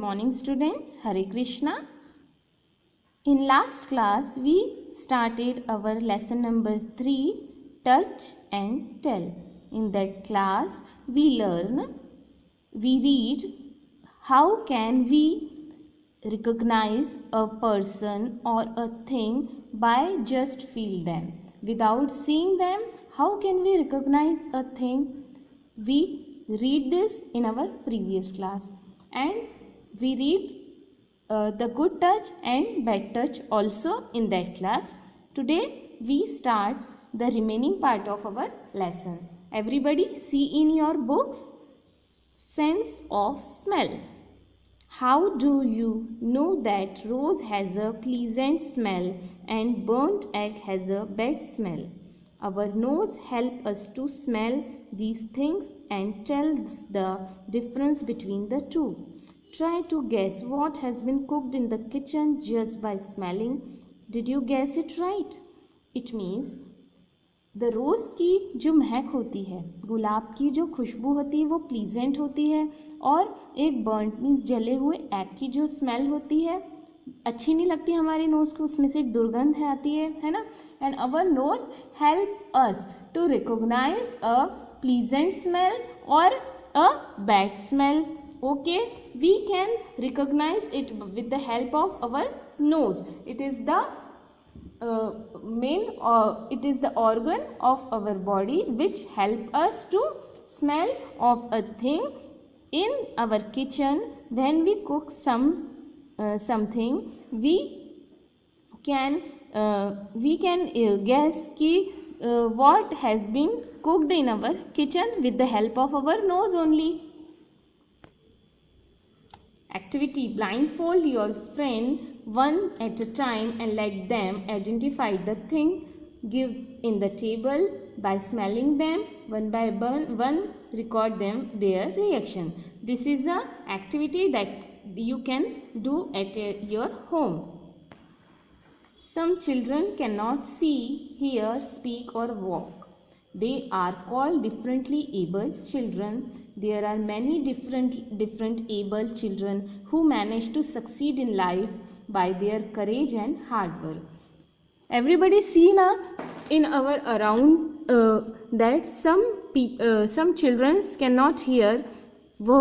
morning students. Hare Krishna. In last class we started our lesson number 3, touch and tell. In that class we read how can we recognize a person or a thing by just feel them. Without seeing them, how can we recognize a thing? We read this in our previous class, and we read the good touch and bad touch also in that class. Today we start the remaining part of our lesson. Everybody see in your books, sense of smell. How do you know that rose has a pleasant smell and burnt egg has a bad smell? Our nose helps us to smell these things and tells the difference between the two. Try to guess what has been cooked in the kitchen just by smelling. Did you guess it right? It means the rose की जो महक होती है, गुलाब की जो खुशबू होती है वो pleasant होती है, और एक बर्न्ट मीन्स जले हुए एग की जो स्मेल होती है अच्छी नहीं लगती हमारे नोज़ को, उसमें से एक दुर्गंध आती है ना. And our nose help us to recognise a pleasant smell और a bad smell. Okay, we can recognise it with the help of our nose. It is the it is the organ of our body which help us to smell of a thing in our kitchen. When we cook something, we can guess ki what has been cooked in our kitchen with the help of our nose only. Activity: blindfold your friend one at a time and let them identify the thing. Give in the table by smelling them. One by one record their reaction. This is a activity that you can do at your home. Some children cannot see, hear, speak or walk. They are called differently abled children. There are many different able children who manage to succeed in life by their courage and hard work. Everybody see na in our around that some children cannot hear. वो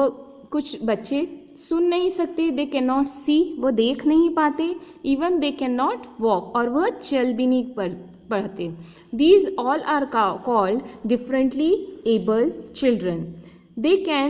कुछ बच्चे सुन नहीं सकते, they cannot see, वो देख नहीं पाते, even they cannot walk, और वो चल भी नहीं पढ़ते. These all are called differently able children. There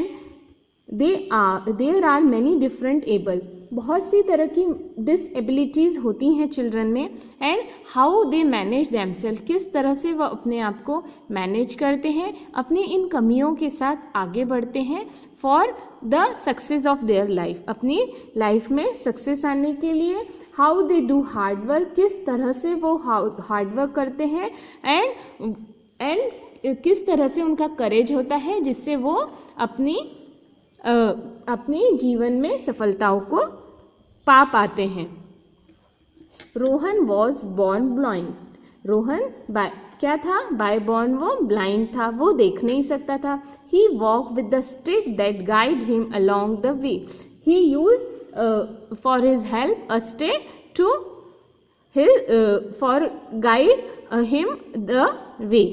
are many different able. बहुत सी तरह की डिसएबिलिटीज़ होती हैं चिल्ड्रन में. And how they manage themselves, किस तरह से वह अपने आप को मैनेज करते हैं, अपनी इन कमियों के साथ आगे बढ़ते हैं for the success of their life, अपनी लाइफ में सक्सेस आने के लिए. How they do hard work, किस तरह से वो हार्ड वर्क करते हैं, एंड किस तरह से उनका करेज होता है जिससे वो अपने जीवन में सफलताओं को पा पाते हैं. Rohan was born blind. Rohan क्या था? बाय बॉर्न वो ब्लाइंड था, वो देख नहीं सकता था. He walk with the stick that guide him along the way. He use for his help a stick to for guide him the way.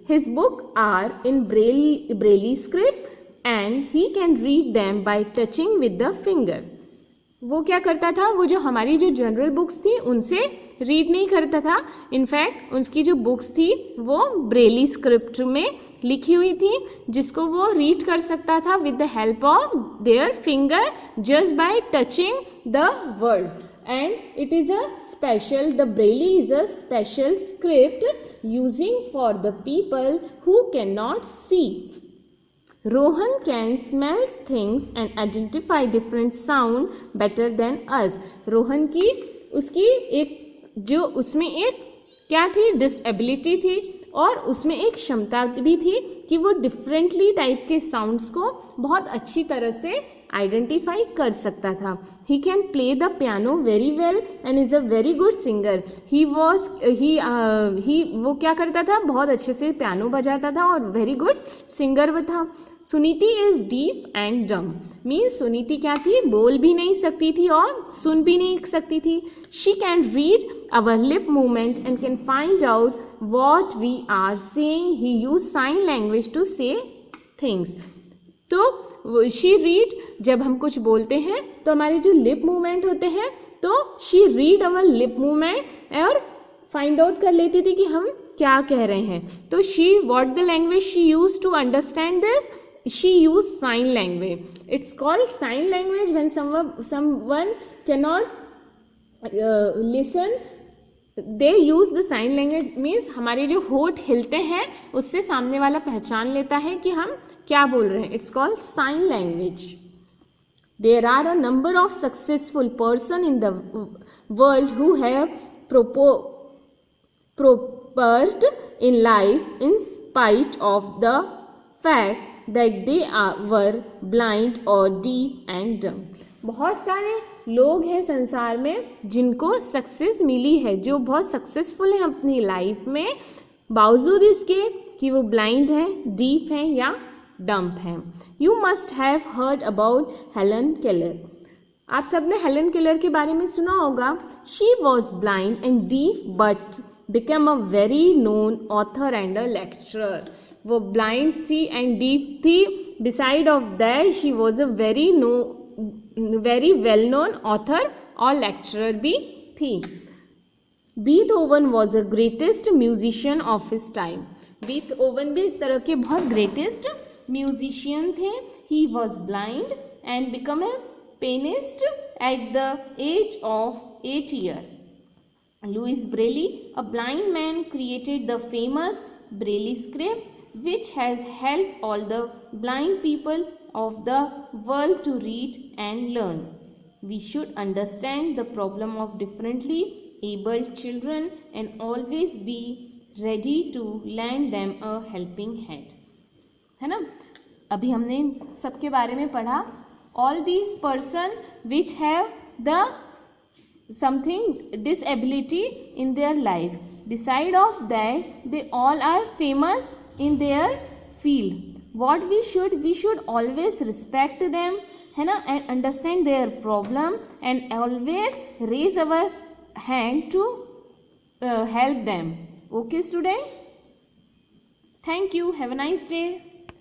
His books are in Braille script and he can read them by touching with the finger. वो क्या करता था? वो जो हमारी जो general books थी उनसे रीड नहीं करता था. इनफैक्ट उसकी जो बुक्स थी वो ब्रेली स्क्रिप्ट में लिखी हुई थी जिसको वो रीड कर सकता था with the help of their finger just by touching the word. And it is a special, the Braille is a special script using for the people who cannot see. Rohan can smell things and identify different sound better than us. Rohan की उसकी एक जो उसमें एक क्या थी? Disability थी, और उसमें एक क्षमता भी थी कि वो डिफरेंटली टाइप के साउंड्स को बहुत अच्छी तरह से आइडेंटिफाई कर सकता था. He can play the piano very well and is a very good singer. वो क्या करता था? बहुत अच्छे से पियानो बजाता था और वेरी गुड सिंगर वो था. सुनीति इज डीफ एंड डम मीन्स सुनीति क्या थी, बोल भी नहीं सकती थी और सुन भी नहीं सकती थी. She can read our lip movement and can find out what we are saying. He use sign language to say things. तो शी रीड, जब हम कुछ बोलते हैं तो हमारे जो लिप मूवमेंट होते हैं, तो she read our lip movement और फाइंड आउट कर लेती थी कि हम क्या कह रहे हैं. तो she what the language she use to understand this, she use sign language. It's called sign language when someone cannot listen, they use the sign language. means हमारे जो होठ हिलते हैं उससे सामने वाला पहचान लेता है कि हम क्या बोल रहे हैं. It's called sign language. There are a number of successful person in the world who have prospered in life in spite of the fact that they were blind or deaf and dumb. बहुत सारे लोग हैं संसार में जिनको success मिली है, जो बहुत सक्सेसफुल हैं अपनी लाइफ में, बावजूद इसके कि वो ब्लाइंड हैं, डीफ हैं या डम्प हैं. You must have heard about Helen Keller. आप सबने हेलन केलर के बारे में सुना होगा. She was blind and deaf but became a very known author and a lecturer. वो blind थी and deaf थी. Beside of that she was a very well known author और lecturer भी थी. Beethoven was the greatest musician of his time. Beethoven भी इस तरह के बहुत greatest musician थे. He was blind and became a pianist at the age of 8 years. Louis Braille, a blind man, created the famous Braille script, which has helped all the blind people of the world to read and learn. We should understand the problem of differently abled children and always be ready to lend them a helping hand. है ना? अभी हमने सबके बारे में पढ़ा. All these person which have the something disability in their life. Beside of that, they all are famous in their field. What we should always respect them, है ना, and understand their problem and always raise our hand to help them. Okay students, thank you, have a nice day.